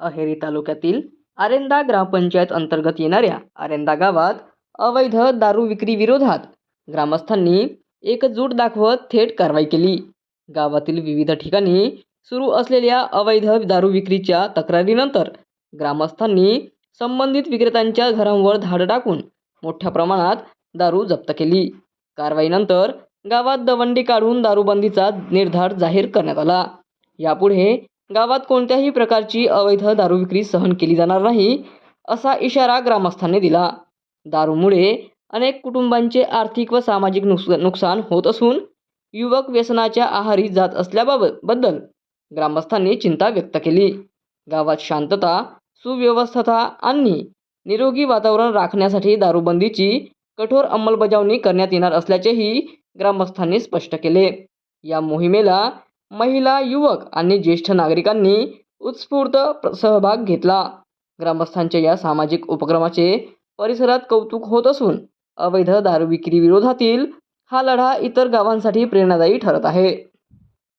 अहेरी तालुक्यातील आरेंदा ग्रामपंचायत अंतर्गत येणाऱ्या आरेंदा गावात अवैध दारू विक्री विरोधात ग्रामस्थांनी एकजूट दाखवत थेट कारवाई केली. गावातील विविध ठिकाणी सुरू असलेल्या अवैध दारू विक्रीच्या तक्रारीनंतर ग्रामस्थांनी संबंधित विक्रेत्यांच्या घरांवर धाड टाकून मोठ्या प्रमाणात दारू जप्त केली. कारवाईनंतर गावात दवंडी काढून दारूबंदीचा निर्धार जाहीर करण्यात आला. यापुढे गावात कोणत्याही प्रकारची अवैध दारू विक्री सहन केली जाणार नाही, असा इशारा ग्रामस्थांनी दिला. दारूमुळे अनेक कुटुंबांचे आर्थिक व सामाजिक नुकसान होत असून युवक व्यसनाच्या आहारी जात असल्याबद्दल ग्रामस्थांनी चिंता व्यक्त केली. गावात शांतता, सुव्यवस्था आणि निरोगी वातावरण राखण्यासाठी दारूबंदीची कठोर अंमलबजावणी करण्यात येणार असल्याचेही ग्रामस्थांनी स्पष्ट केले. या मोहिमेला महिला, युवक आणि ज्येष्ठ नागरिकांनी उत्स्फूर्त सहभाग घेतला. ग्रामस्थांच्या या सामाजिक उपक्रमाचे परिसरात कौतुक होत असून अवैध दारू विक्री विरोधातील हा लढा इतर गावांसाठी प्रेरणादायी ठरत आहे.